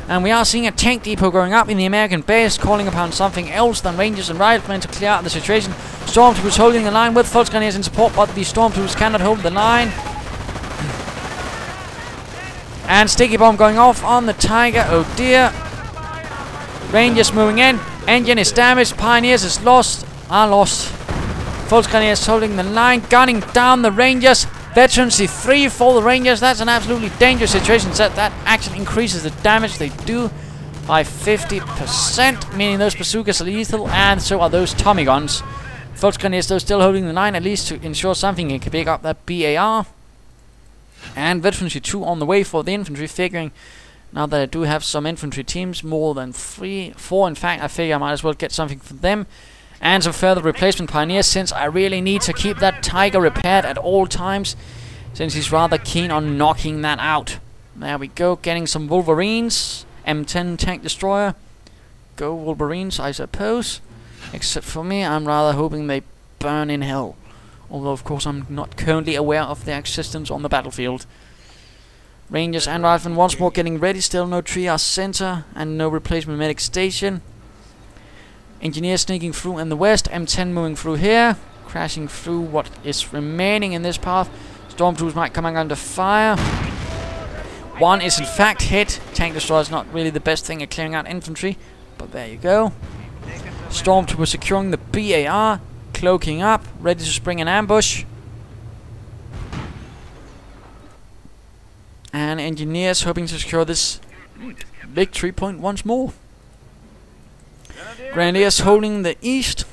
A: And we are seeing a tank depot going up in the American base, calling upon something else than Rangers and Riflemen to clear out the situation. Stormtroopers holding the line with Panzergrenadiers in support, but the Stormtroopers cannot hold the line. And sticky bomb going off on the Tiger. Oh dear. Rangers moving in. Engine is damaged. Pioneers is lost. Are lost. Panzergrenadiers holding the line, gunning down the Rangers. Veterancy 3 for the Rangers. That's an absolutely dangerous situation. That actually increases the damage they do by 50%, meaning those bazookas are lethal, and so are those Tommy guns. Panzergrenadiers though still holding the line, at least to ensure something can pick up that BAR. And veterancy 2 on the way for the infantry, figuring now that I do have some infantry teams, more than 4 in fact, I figure I might as well get something for them. And some further replacement pioneers, since I really need to keep that Tiger repaired at all times, since he's rather keen on knocking that out. There we go, getting some Wolverines. M10 tank destroyer. Go Wolverines, I suppose. Except for me, I'm rather hoping they burn in hell. Although, of course, I'm not currently aware of their existence on the battlefield. Rangers and Riflemen once more getting ready. Still no triage center and no replacement medic station. Engineers sneaking through in the west. M10 moving through here. Crashing through what is remaining in this path. Stormtroopers might come under fire. 1 is in fact hit. Tank destroyer is not really the best thing at clearing out infantry. But there you go. Stormtroopers securing the BAR. Cloaking up. Ready to spring an ambush. And engineers hoping to secure this victory point once more. Grenadiers holding the east.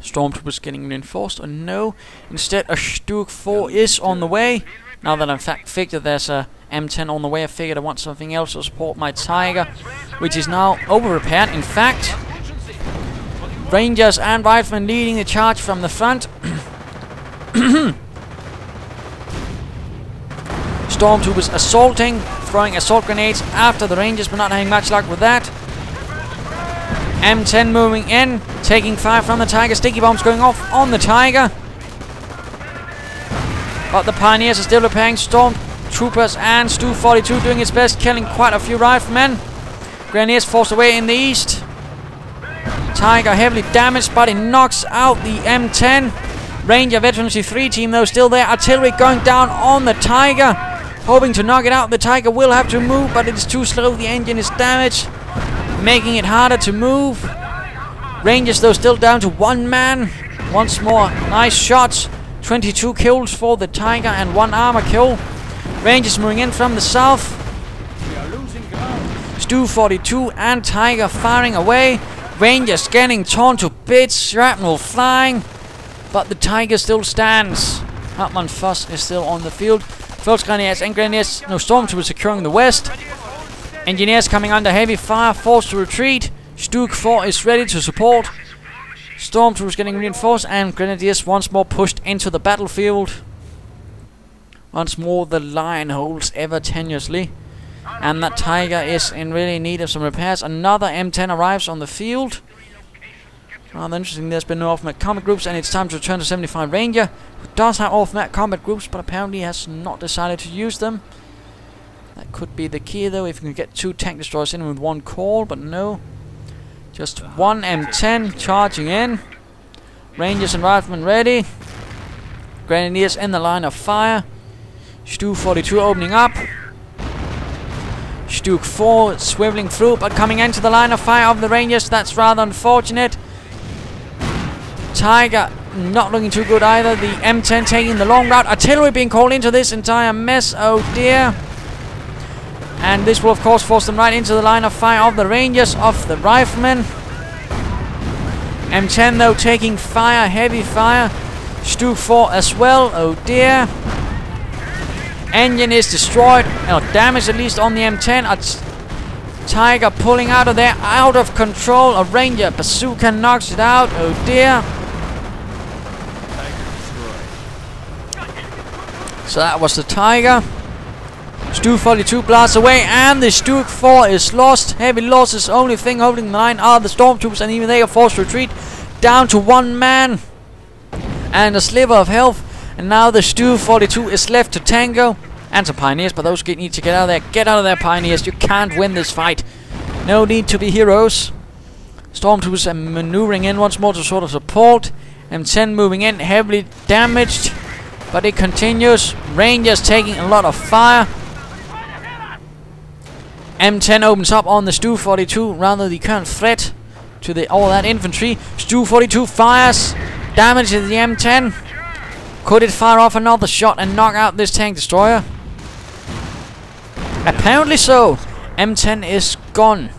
A: Stormtroopers getting reinforced, or no. Instead, a Stuk 4 is on the way. Now that I in fact figured there's a M10 on the way, I figured I want something else to support my Tiger, which is now over-repaired. In fact, Rangers and Riflemen leading the charge from the front. Stormtroopers assaulting, throwing assault grenades after the Rangers, but not having much luck with that. M10 moving in, taking fire from the Tiger. Sticky bombs going off on the Tiger. But the Pioneers are still repairing. Stormtroopers and Stu 42 doing its best, killing quite a few Riflemen. Grenadiers forced away in the east. Tiger heavily damaged, but it knocks out the M10. Ranger Veterancy 3 team though still there. Artillery going down on the Tiger, hoping to knock it out. The Tiger will have to move, but it is too slow. The engine is damaged, making it harder to move. Rangers though still down to 1 man. Once more, nice shots. 22 kills for the Tiger and 1 armor kill. Rangers moving in from the south. Stu 42 and Tiger firing away. Rangers getting torn to bits, shrapnel flying, but the Tiger still stands. Hartmann Fuss is still on the field. Panzergrenadiers and Grenadiers, no, Stormtroopers securing the west. Engineers coming under heavy fire, forced to retreat. Stuk 4 is ready to support. Stormtroopers getting reinforced, and Grenadiers once more pushed into the battlefield. Once more the line holds ever tenuously, and that Tiger is in really need of some repairs. Another M10 arrives on the field. Rather interesting, there's been no off-map combat groups, and it's time to return to 75Ranger, who does have off-map combat groups, but apparently has not decided to use them. That could be the key, though, if you can get 2 tank destroyers in with 1 call, but no. Just 1 M10 charging in. Rangers and riflemen ready. Grenadiers in the line of fire. Stu 42 opening up. Stuk 4 swiveling through, but coming into the line of fire of the Rangers. That's rather unfortunate. Tiger not looking too good either. The M10 taking the long route. Artillery being called into this entire mess. Oh dear. And this will of course force them right into the line of fire of the Rangers, of the riflemen. M10 though taking fire, heavy fire. Stuk 4 as well. Oh dear. Engine is destroyed, or damaged at least on the M10. A Tiger pulling out of there, out of control. A Ranger bazooka knocks it out. Oh dear. So that was the Tiger. Stu 42 blasts away, and the Stuk 4 is lost. Heavy losses. Only thing holding the line are the Stormtroopers, and even they are forced to retreat down to 1 man and a sliver of health. And now the Stu 42 is left to tango, and some Pioneers, but those need to get out of there. Get out of there, Pioneers. You can't win this fight. No need to be heroes. Stormtroopers are maneuvering in once more to sort of support. M10 moving in, heavily damaged, but it continues. Rangers taking a lot of fire. M10 opens up on the Stu 42, rather the current threat to all that infantry. Stu 42 fires, damages the M10. Could it fire off another shot and knock out this tank destroyer? Apparently so. M10 is gone.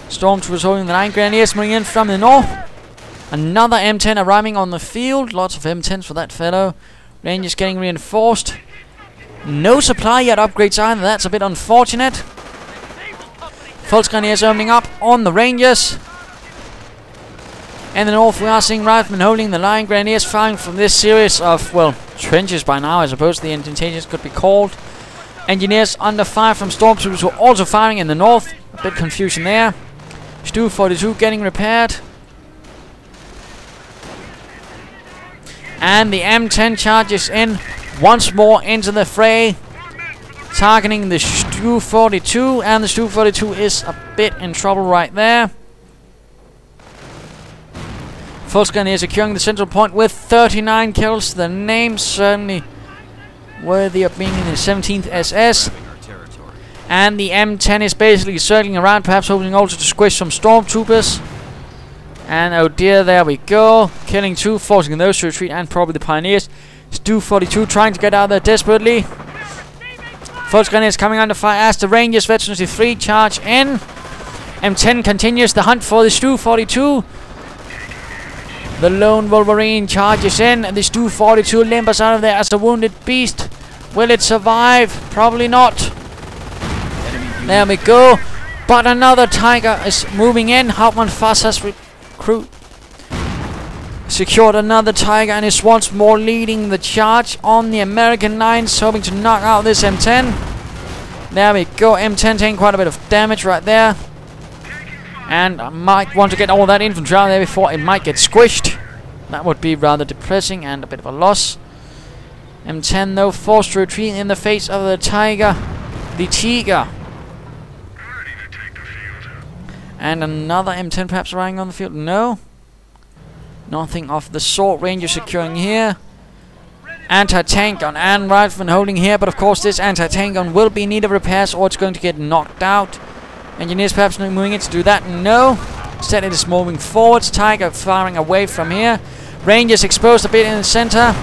A: Stormtroopers holding the line. Grenadiers moving in from the north. Another M10 arriving on the field. Lots of M10s for that fellow. Rangers getting reinforced. No supply yet upgrades either. That's a bit unfortunate. Panzergrenadiers opening up on the Rangers. In the north we are seeing riflemen holding the line. Grenadiers firing from this series of, well, trenches by now I suppose the indentations could be called. Engineers under fire from Stormtroopers who are also firing in the north. A bit confusion there. Stu 42 getting repaired. And the M10 charges in once more into the fray, targeting the Stu 42, and the Stu 42 is a bit in trouble right there. Panzergrenadier securing the central point with 39 kills. The name certainly worthy of being in the 17th SS. And the M10 is basically circling around, perhaps hoping also to squish some Stormtroopers. And oh dear, there we go. Killing 2, forcing those to retreat, and probably the Pioneers. Stu 42 trying to get out there desperately. Panzergrenadiers coming under fire as the Rangers Veterans 3 charge in. M10 continues the hunt for the Stu 42. The lone Wolverine charges in, and the Stu 42 limbers out of there as a wounded beast. Will it survive? Probably not. There we go. But another Tiger is moving in. Hartmann Fuss has secured another Tiger and is once more leading the charge on the American lines, hoping to knock out this M10. There we go. M10 taking quite a bit of damage right there. And I might want to get all that infantry out there before it might get squished. That would be rather depressing and a bit of a loss. M10 though forced to retreat in the face of the Tiger. The Tiger. And another M10 perhaps arriving on the field. No. Nothing of the sort. Ranger securing here. Anti-tank gun and rifleman holding here. But of course this anti-tank gun will be in need of repairs, or it's going to get knocked out. Engineers perhaps not moving in to do that. No. Instead it is moving forwards. Tiger firing away from here. Rangers exposed a bit in the center.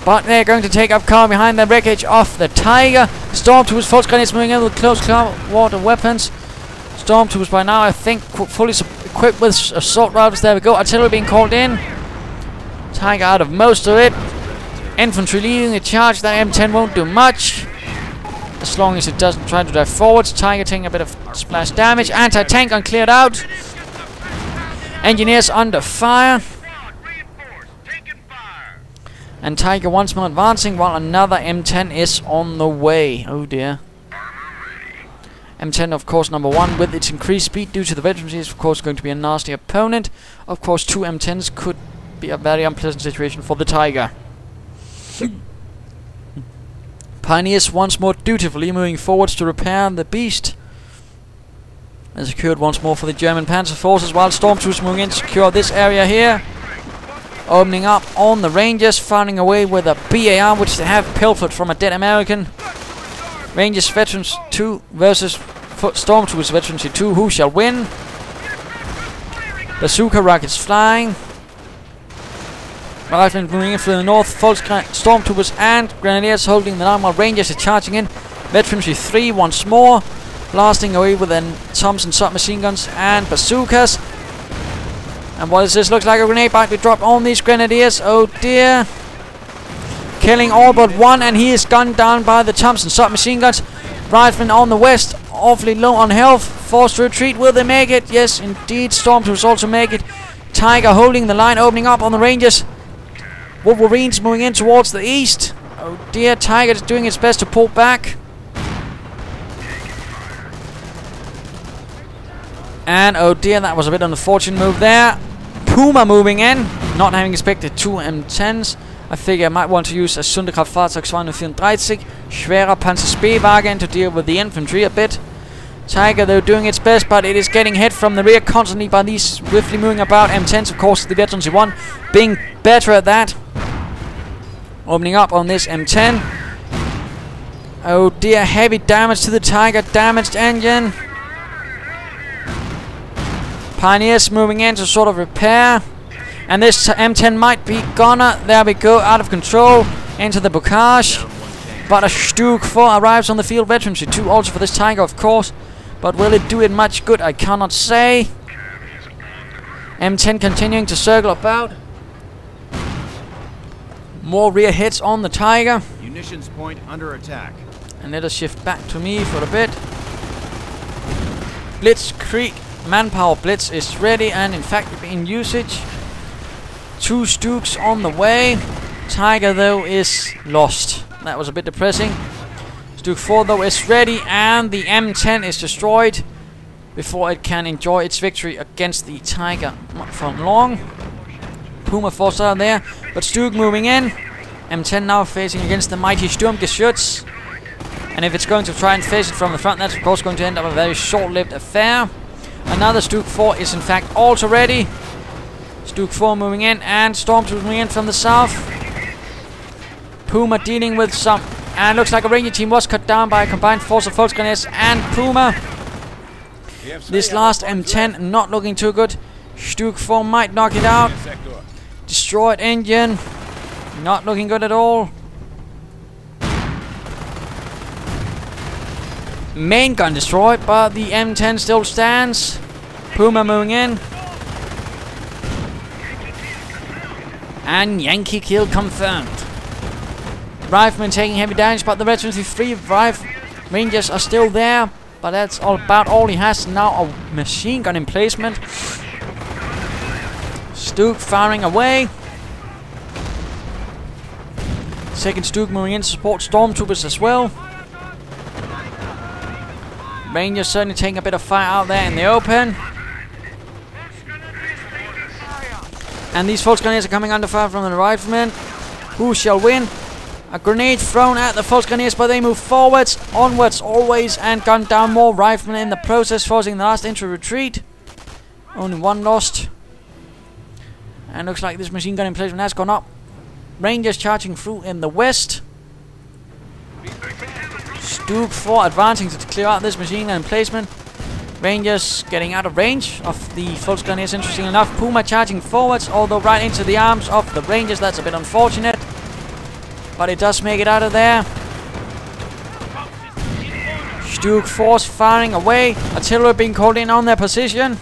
A: But they're going to take up cover behind the wreckage of the Tiger. Stormtroopers, Volksgrenadiers moving in with close water weapons. Stormtroopers by now, I think, fully equipped with assault rifles. There we go. Artillery being called in. Tiger out of most of it. Infantry leading the charge. That M10 won't do much, as long as it doesn't try to drive forwards. Tiger taking a bit of splash damage. Anti-tank uncleared out. Engineers under fire. And Tiger once more advancing while another M10 is on the way. Oh dear. M10, of course, number 1 with its increased speed due to the veterans is of course going to be a nasty opponent. Of course, 2 M10s could be a very unpleasant situation for the Tiger. Pioneers once more dutifully moving forwards to repair the beast. And secured once more for the German Panzer forces, while Stormtroopers moving in to secure this area here. Opening up on the Rangers, firing away with a BAR, which they have pilfered from a dead American. Rangers Veterans 2 versus Stormtroopers Veterans 2. Who shall win? Bazooka rockets flying. Riflemen moving in from the north. Stormtroopers and Grenadiers holding the line while Rangers are charging in. Veterans 3 once more. Blasting away with the Thompson submachine guns and bazookas. And what does this? Looks like a grenade might be dropped on these Grenadiers. Oh dear. Killing all but one, and he is gunned down by the Thompson submachine guns. Riflemen on the west, awfully low on health. Forced to retreat. Will they make it? Yes, indeed. Stormtroopers also make it. Tiger holding the line, opening up on the Rangers. Wolverines moving in towards the east. Oh dear. Tiger is doing its best to pull back. And oh dear, that was a bit unfortunate move there. Puma moving in, not having expected 2 M10s. I figure I might want to use a Sonderkraftfahrzeug 234, schwerer Panzer-Spähwagen to deal with the infantry a bit. Tiger, though, doing its best, but it is getting hit from the rear constantly by these swiftly moving about M10s. Of course, the Veterans 1 being better at that. Opening up on this M10. Oh dear, heavy damage to the Tiger, damaged engine. Pioneers moving in to sort of repair. And this M10 might be gonna. There we go, out of control. Into the bocage. But a Stug 4 arrives on the field. Veterans 2 also for this Tiger, of course. But will it do it much good? I cannot say. M10 continuing to circle about. More rear hits on the Tiger.
C: Munitions point under attack.
A: And let us shift back to me for a bit. Blitzkrieg. Manpower Blitz is ready and in fact in usage. 2 Stugs on the way. Tiger, though, is lost. That was a bit depressing. Stug 4, though, is ready, and the M10 is destroyed before it can enjoy its victory against the Tiger. Not for long. Puma force out there, but Stug moving in. M10 now facing against the mighty Sturmgeschütz. And if it's going to try and face it from the front, that's of course going to end up a very short-lived affair. Another Stug 4 is in fact also ready. Stug 4 moving in, and Stormtroopers moving in from the south. Puma dealing with some, and looks like a Ranger team was cut down by a combined force of Volksgrenadiers and Puma. This last M10 not looking too good. Stug 4 might knock it out. Destroyed engine, not looking good at all. Main gun destroyed, but the M10 still stands. Puma moving in. And Yankee kill confirmed. Riflemen taking heavy damage, but the Veterans 3 Rangers are still there. But that's all about all he has now, a machine gun emplacement. Stug firing away. Second Stug moving in to support Stormtroopers as well. Rangers certainly taking a bit of fire out there in the open. And these Volksgrenadiers are coming under fire from the riflemen. Who shall win? A grenade thrown at the Volksgrenadiers, but they move forwards, onwards always, and gun down more riflemen in the process, forcing the last into retreat. Only 1 lost. And looks like this machine gun emplacement has gone up. Rangers charging through in the west. Stug 4 advancing to clear out this machine gun emplacement. Rangers getting out of range of the Volksgrenadiers, interesting enough. Puma charging forwards, although right into the arms of the Rangers. That's a bit unfortunate. but it does make it out of there. Stuk force firing away. Artillery being called in on their position.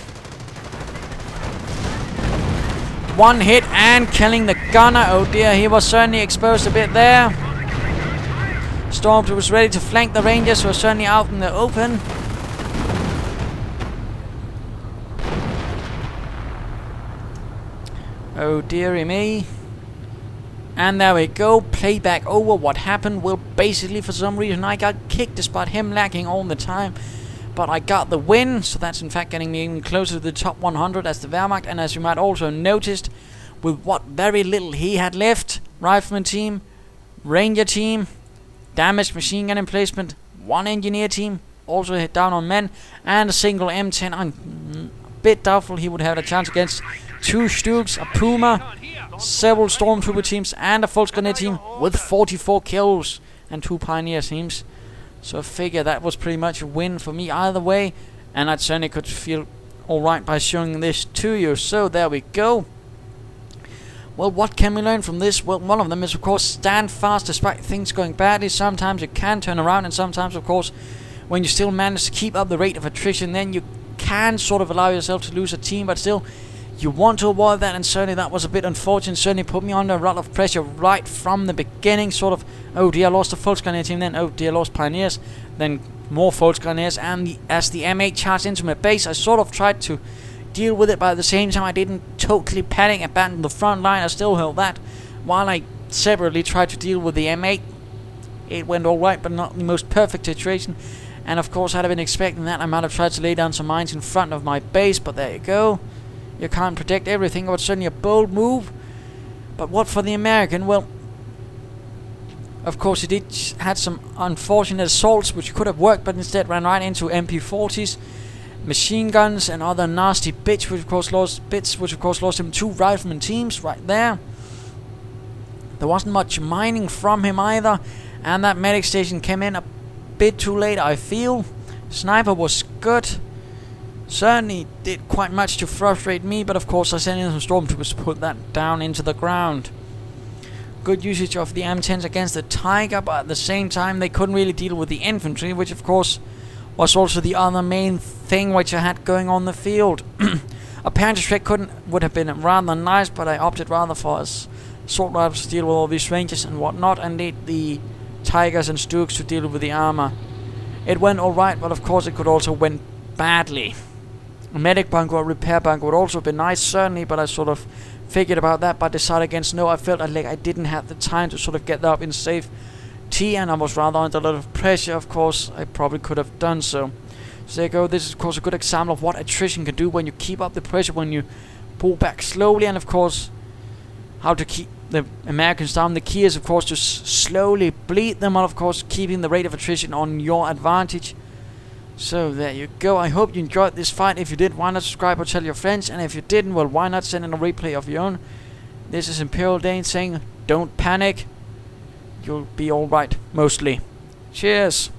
A: One hit and killing the gunner. Oh dear, he was certainly exposed a bit there. Stormtrooper was ready to flank the Rangers, who were certainly out in the open. Oh dearie me. And there we go, playback over. What happened? Well, basically for some reason I got kicked despite him lagging all the time. But I got the win, so that's in fact getting me even closer to the top 100 as the Wehrmacht. And as you might also noticed, with what very little he had left, Rifleman team, Ranger team, damaged machine gun emplacement, one engineer team, also hit down on men, and a single M10. I'm a bit doubtful he would have a chance against 2 Stuks, a Puma, several Stormtrooper teams, and a Volksgrenadier team with 44 kills, and 2 Pioneer teams. So I figure that was pretty much a win for me either way, and I certainly could feel alright by showing this to you. So there we go. Well, what can we learn from this? Well, one of them is, of course, stand fast despite things going badly. Sometimes you can turn around, and sometimes, of course, when you still manage to keep up the rate of attrition, then you can sort of allow yourself to lose a team, but still, you want to avoid that, and certainly that was a bit unfortunate. Certainly put me under a lot of pressure right from the beginning. Sort of, oh dear, lost the Volksgrenadier team, then oh dear, lost Pioneers, then more Volksgrenadiers, and as the M8 charged into my base, I sort of tried to deal with it, but at the same time I didn't totally panic, abandon the front line. I still held that, while I separately tried to deal with the M8. It went alright, but not the most perfect situation. And of course, had I been expecting that, I might have tried to lay down some mines in front of my base, but there you go. You can't protect everything. It was certainly a bold move. But what for the American? Well, of course he had some unfortunate assaults which could have worked, but instead ran right into MP40s, machine guns, and other nasty bits, which of course lost him 2 rifleman teams right there. There wasn't much mining from him either, and that medic station came in a bit too late, I feel. Sniper was good. Certainly did quite much to frustrate me, but of course I sent in some Stormtroopers to put that down into the ground. Good usage of the M10s against the Tiger, but at the same time they couldn't really deal with the infantry, which of course was also the other main thing which I had going on the field. A Panzer strike would have been rather nice, but I opted rather for assault rifles to deal with all these Rangers and whatnot, and lead the Tigers and Stuks to deal with the armor. It went alright, but of course it could also went badly. A medic bunker or repair bunker would also be nice, certainly, but I sort of figured about that, but decided against no. I felt like I didn't have the time to sort of get that up in safety, and I was rather under a lot of pressure. Of course, I probably could have done so. So there you go. This is, of course, a good example of what attrition can do when you keep up the pressure, when you pull back slowly, and of course, how to keep the Americans down. The key is, of course, to slowly bleed them, and of course, keeping the rate of attrition on your advantage. So there you go. I hope you enjoyed this fight. If you did, why not subscribe or tell your friends? And if you didn't, well, why not send in a replay of your own? This is ImperialDane saying, don't panic. You'll be alright, mostly. Cheers.